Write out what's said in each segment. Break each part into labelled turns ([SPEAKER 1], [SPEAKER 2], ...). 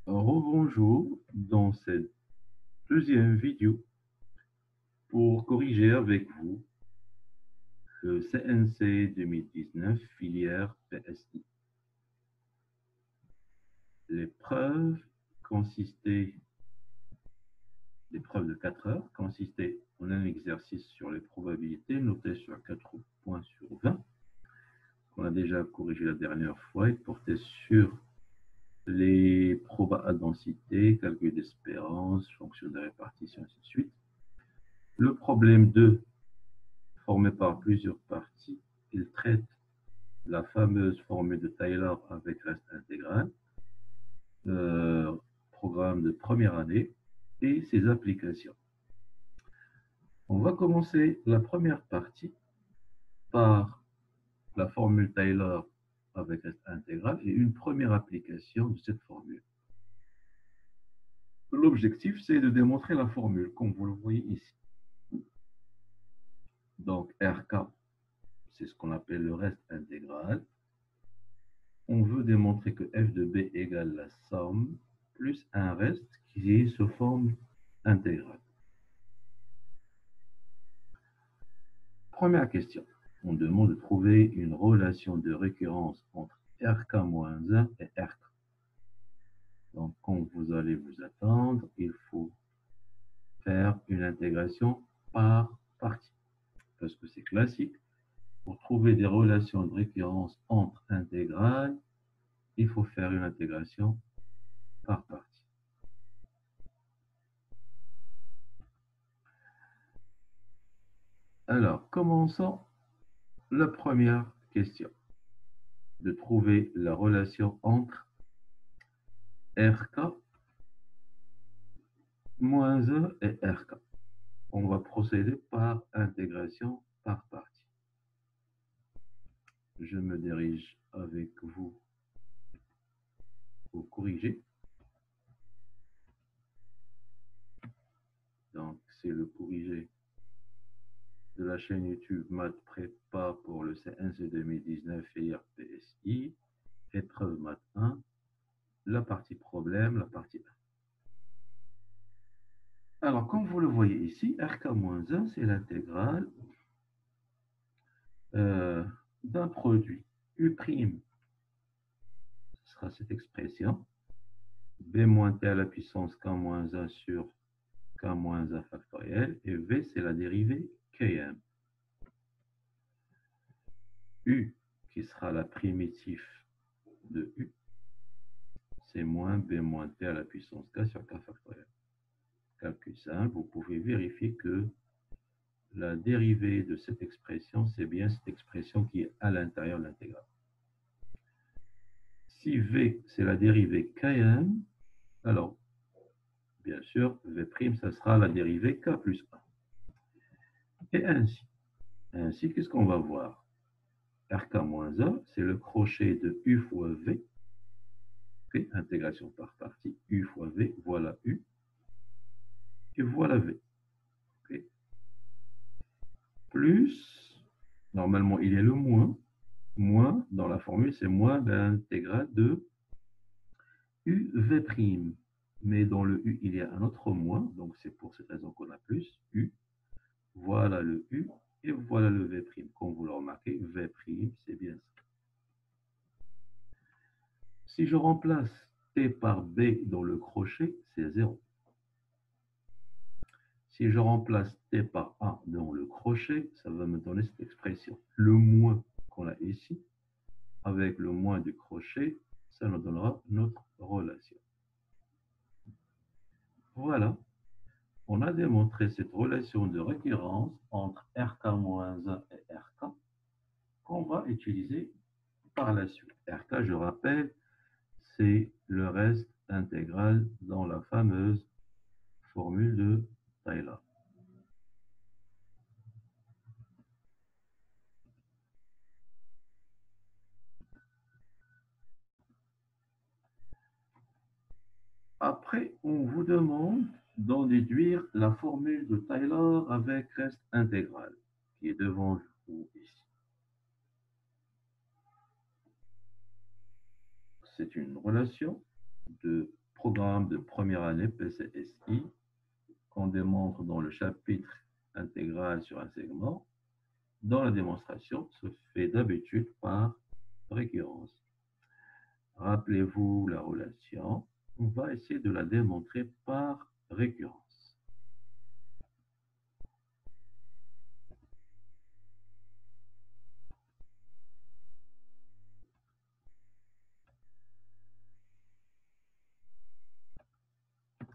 [SPEAKER 1] Rebonjour dans cette deuxième vidéo pour corriger avec vous le CNC 2019 filière PSI. L'épreuve consistait, l'épreuve de 4 heures consistait en un exercice sur les probabilités noté sur 4 points sur 20 qu'on a déjà corrigé la dernière fois et portait sur les probas à densité, calcul d'espérance, fonction de répartition, ainsi de suite. Le problème 2, formé par plusieurs parties, il traite la fameuse formule de Taylor avec reste intégral, programme de première année et ses applications. On va commencer la première partie par la formule Taylor avec reste intégral et une première application de cette formule. L'objectif, c'est de démontrer la formule, comme vous le voyez ici. Donc, RK, c'est ce qu'on appelle le reste intégral. On veut démontrer que f de b égale la somme plus un reste qui est sous forme intégrale. Première question. On demande de trouver une relation de récurrence entre RK-1 et RK. Donc, quand vous allez vous attendre, il faut faire une intégration par partie. Parce que c'est classique. Pour trouver des relations de récurrence entre intégrales, il faut faire une intégration par partie. Alors, commençons la première question. De trouver la relation entre RK moins 1 et RK. On va procéder par intégration par partie. Je me dirige avec vous au corriger. Donc, c'est le corrigé de la chaîne YouTube Maths Prépa pour le CNC 2019 et RPSI, épreuve Maths 1, la partie problème, la partie 1. Alors, comme vous le voyez ici, RK-1, c'est l'intégrale d'un produit U', ce sera cette expression, B moins T à la puissance K-1 sur K-1 factoriel, et V, c'est la dérivée Km. U, qui sera la primitive de U, c'est moins B moins T à la puissance K sur K factoriel. Calcul simple, vous pouvez vérifier que la dérivée de cette expression, c'est bien cette expression qui est à l'intérieur de l'intégrale. Si V, c'est la dérivée Km, alors, bien sûr, V', ça sera la dérivée K plus 1. Et ainsi. Ainsi, qu'est-ce qu'on va voir? RK-1, c'est le crochet de U fois V. Okay, intégration par partie. U fois V, voilà U. Et voilà V. Okay. Plus, normalement, il y a le moins. Moins, dans la formule, c'est moins l'intégrale de UV'. Mais dans le U, il y a un autre moins. Donc, c'est pour cette raison qu'on a plus. U. Voilà le U. Et voilà le V'. Comme vous le remarquez, V', c'est bien ça. Si je remplace T par B dans le crochet, c'est 0. Si je remplace T par A dans le crochet, ça va me donner cette expression. Le moins qu'on a ici, avec le moins du crochet, ça nous donnera notre relation. Voilà, on a démontré cette relation de récurrence entre RK-1 et RK qu'on va utiliser par la suite. RK, je rappelle, c'est le reste intégral dans la fameuse formule de Taylor. Après, on vous demande d'en déduire la formule de Taylor avec reste intégral, qui est devant vous ici. C'est une relation de programme de première année PCSI qu'on démontre dans le chapitre intégral sur un segment. Dans la démonstration, se fait d'habitude par récurrence. Rappelez-vous la relation. On va essayer de la démontrer par récurrence.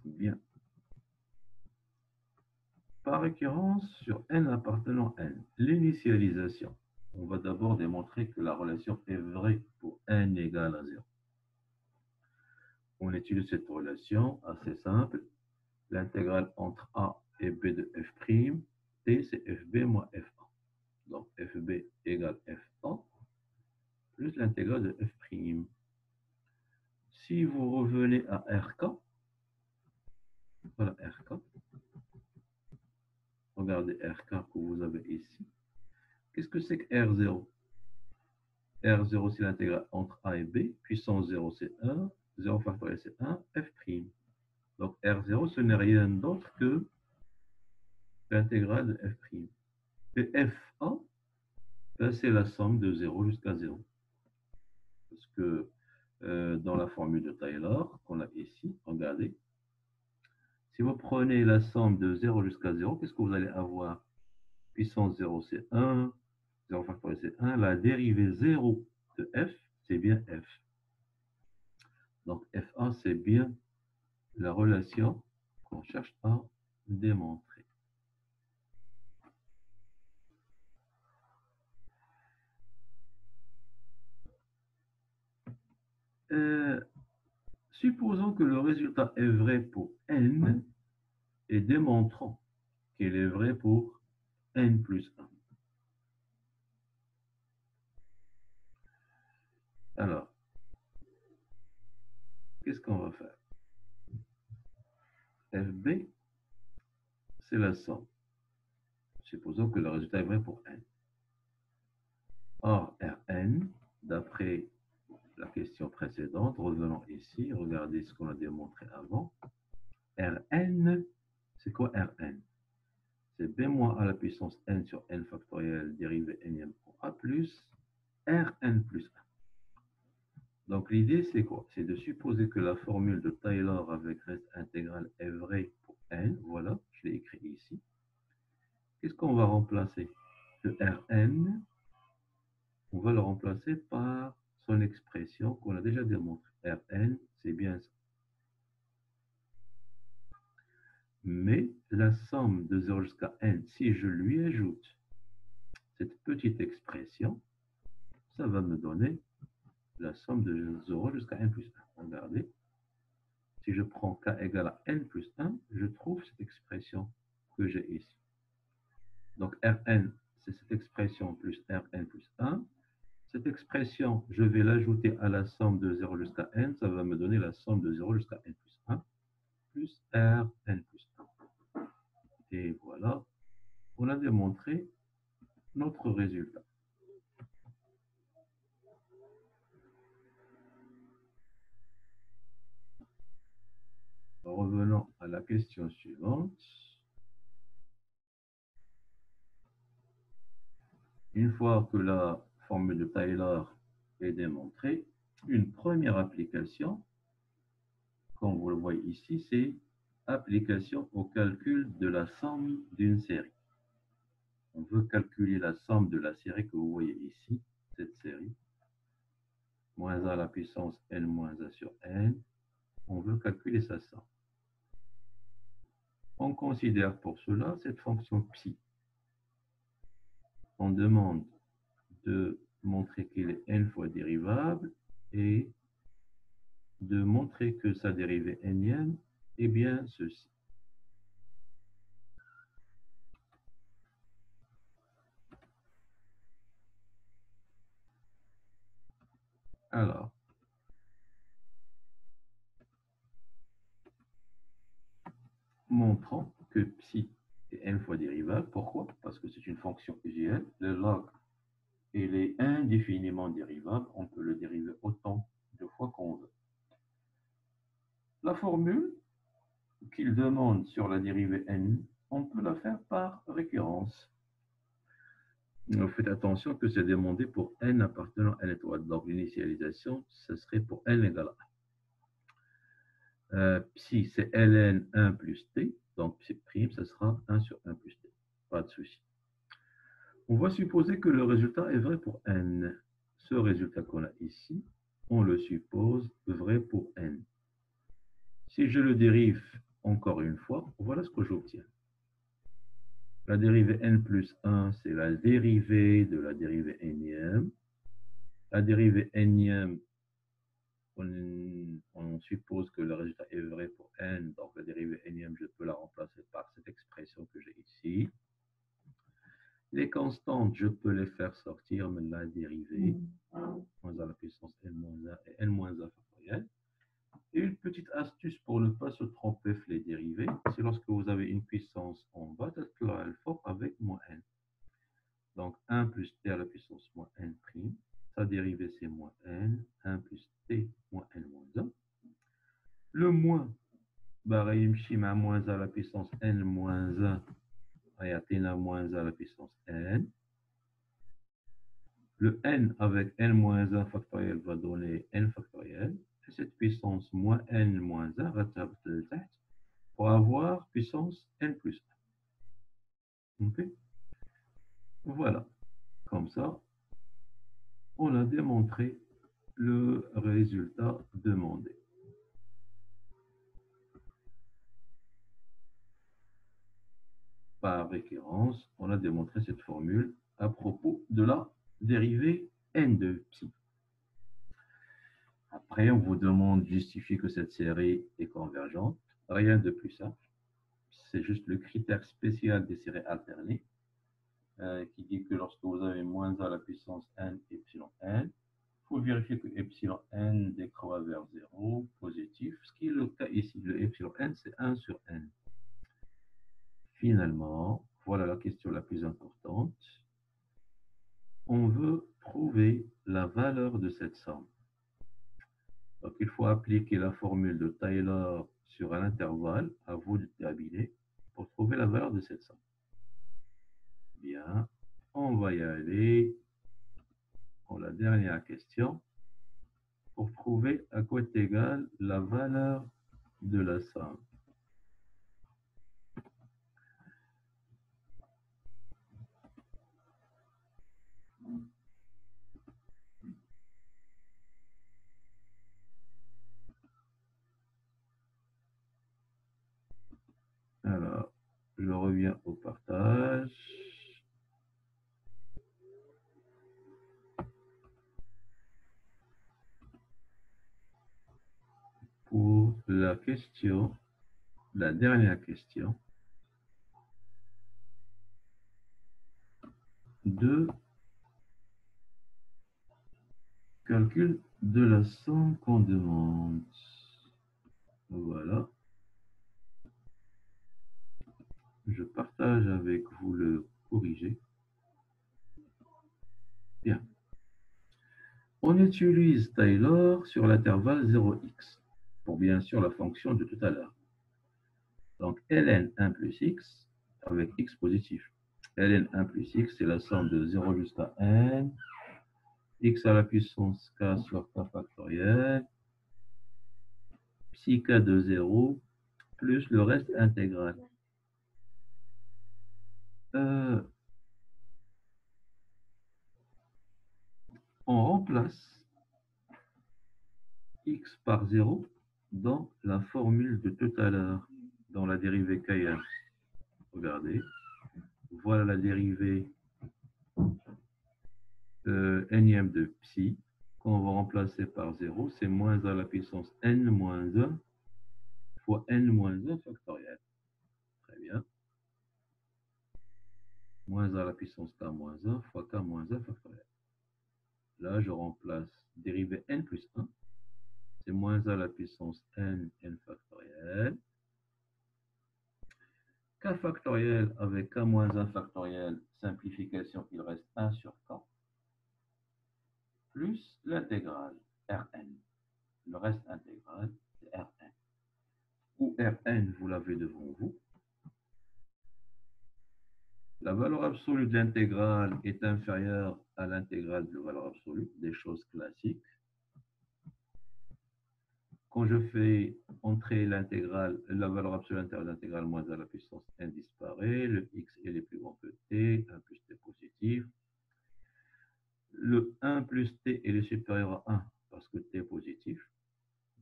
[SPEAKER 1] Bien. Par récurrence sur n appartenant à n. L'initialisation. On va d'abord démontrer que la relation est vraie pour n égale à 0. On utilise cette relation assez simple. L'intégrale entre a et b de f', t c'est fb moins f'. Donc fb égale f1 plus l'intégrale de f'. Si vous revenez à rk, voilà rk, regardez rk que vous avez ici. Qu'est-ce que c'est que R0? R0, c'est l'intégrale entre A et B, puissance 0, c'est 1, 0 factoriel, c'est 1, F'. Donc R0, ce n'est rien d'autre que l'intégrale de F'. Et F1, c'est la somme de 0 jusqu'à 0. Parce que dans la formule de Taylor, qu'on a ici, regardez, si vous prenez la somme de 0 jusqu'à 0, qu'est-ce que vous allez avoir? Puissance 0, c'est 1, 0 factoriel, c'est 1. La dérivée 0 de f, c'est bien f. Donc F1, c'est bien la relation qu'on cherche à démontrer. Supposons que le résultat est vrai pour n et démontrons qu'il est vrai pour n plus 1. Alors, qu'est-ce qu'on va faire? FB, c'est la somme. Supposons que le résultat est vrai pour n. Or, Rn, d'après la question précédente, revenons ici, regardez ce qu'on a démontré avant. Rn, c'est quoi Rn? C'est b moins a la puissance n sur n factoriel dérivé n en a plus Rn plus 1. Donc l'idée c'est quoi? C'est de supposer que la formule de Taylor avec reste intégral est vraie pour n. Voilà, je l'ai écrit ici. Qu'est-ce qu'on va remplacer? Le Rn, on va le remplacer par son expression qu'on a déjà démontrée. Rn, c'est bien ça. Mais la somme de 0 jusqu'à n, si je lui ajoute cette petite expression, ça va me donner la somme de 0 jusqu'à n plus 1. Regardez, si je prends k égale à n plus 1, je trouve cette expression que j'ai ici. Donc Rn, c'est cette expression plus Rn plus 1. Cette expression, je vais l'ajouter à la somme de 0 jusqu'à n, ça va me donner la somme de 0 jusqu'à n plus 1 plus Rn plus 1. Et voilà, on a démontré notre résultat. Revenons à la question suivante. Une fois que la formule de Taylor est démontrée, une première application, comme vous le voyez ici, c'est application au calcul de la somme d'une série. On veut calculer la somme de la série que vous voyez ici, cette série, moins a à la puissance n moins a sur n. On veut calculer sa somme. On considère pour cela cette fonction psi. On demande de montrer qu'il est n fois dérivable et de montrer que sa dérivée n est bien ceci. Alors, montrons que psi est n fois dérivable. Pourquoi? Parce que c'est une fonction usuelle. Le log, il est indéfiniment dérivable. On peut le dériver autant de fois qu'on veut. La formule qu'il demande sur la dérivée n, on peut la faire par récurrence. Faites attention que c'est demandé pour n appartenant à n étoile. Donc, l'initialisation, ce serait pour n égale à 1. Psi, c'est ln 1 plus t. Donc, psi prime, ce sera 1 sur 1 plus t. Pas de souci. On va supposer que le résultat est vrai pour n. Ce résultat qu'on a ici, on le suppose vrai pour n. Si je le dérive encore une fois, voilà ce que j'obtiens. La dérivée n plus 1, c'est la dérivée de la dérivée énième. La dérivée énième, on suppose que le résultat est vrai pour n, donc la dérivée énième, je peux la remplacer par cette expression que j'ai ici. Les constantes, je peux les faire sortir, mais la dérivée, moins à la puissance n-1 et n-1 factoriel. Et une petite astuce pour ne pas se tromper les dérivés, c'est lorsque vous avez une puissance en bas, calculer elle fort avec moins n. Donc 1 plus t à la puissance moins n prime, sa dérivée c'est moins n, 1 plus t moins n moins 1. Le moins, à moins à la puissance n moins 1, et à t moins 1 à la puissance n. Le n avec n moins 1 factoriel va donner n factoriel. Et cette puissance moins n moins 1 rattrape le tête pour avoir puissance n plus 1. Okay? Voilà. Comme ça, on a démontré le résultat demandé. Par récurrence, on a démontré cette formule à propos de la dérivée n de psi. Après, on vous demande de justifier que cette série est convergente. Rien de plus simple. C'est juste le critère spécial des séries alternées qui dit que lorsque vous avez moins a à la puissance n epsilon n, il faut vérifier que epsilon n décroît vers 0, positif, ce qui est le cas ici. Le epsilon n, c'est 1 sur n. Finalement, voilà la question la plus importante. On veut trouver la valeur de cette somme. Donc, il faut appliquer la formule de Taylor sur un intervalle, à vous de terminer, pour trouver la valeur de cette somme. Bien, on va y aller pour la dernière question, pour trouver à quoi est égale la valeur de la somme. Alors, je reviens au partage. Pour la question, la dernière question de calcul de la somme qu'on demande. Voilà. Je partage avec vous le corrigé. Bien. On utilise Taylor sur l'intervalle 0x pour bien sûr la fonction de tout à l'heure. Donc, ln 1 plus x avec x positif. ln 1 plus x, c'est la somme de 0 jusqu'à n, x à la puissance k sur k factoriel, psi k de 0, plus le reste intégral. On remplace x par 0 dans la formule de tout à l'heure, dans la dérivée km. Regardez, voilà la dérivée énième de psi, qu'on va remplacer par 0, c'est moins à la puissance n moins 1 fois n moins 1 factoriel. Très bien. Moins à la puissance k moins 1 fois k moins 1 factoriel. Là, je remplace dérivée n plus 1, c'est moins à la puissance n factoriel. K factoriel avec k moins 1 factoriel, simplification, il reste 1 sur k, plus l'intégrale Rn. Le reste intégral, c'est Rn. Rn, vous l'avez devant vous. La valeur absolue de l'intégrale est inférieure à l'intégrale de la valeur absolue, des choses classiques. Quand je fais entrer l'intégrale, la valeur absolue intérieure de l'intégrale moins à la puissance n disparaît, le x est plus grand que t, 1 plus t positif. Le 1 plus t est supérieur à 1 parce que t est positif.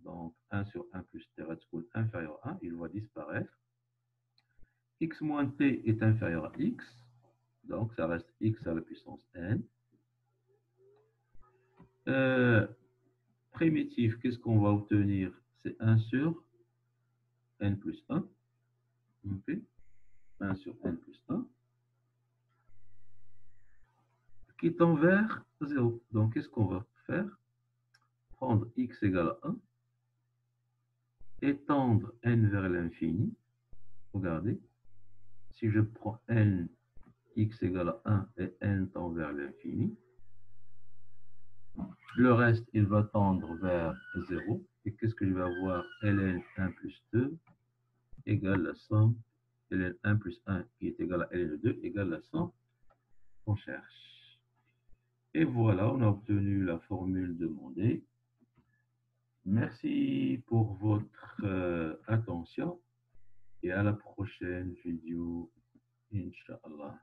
[SPEAKER 1] Donc 1 sur 1 plus t reste inférieur à 1, il va disparaître. X moins t est inférieur à x, donc ça reste x à la puissance n. Primitif, qu'est-ce qu'on va obtenir? C'est 1 sur n plus 1. Okay. 1 sur n plus 1. Qui tend vers 0. Donc, qu'est-ce qu'on va faire? Prendre x égale à 1, étendre n vers l'infini. Regardez, si je prends n, x égale à 1 et n tend vers l'infini, le reste, il va tendre vers 0. Et qu'est-ce que je vais avoir? ln 1 plus 2 égale la somme ln 1 plus 1 qui est égal à ln 2 égale la somme qu'on cherche. Et voilà, on a obtenu la formule demandée. Merci pour votre attention et à la prochaine vidéo, Inch'Allah.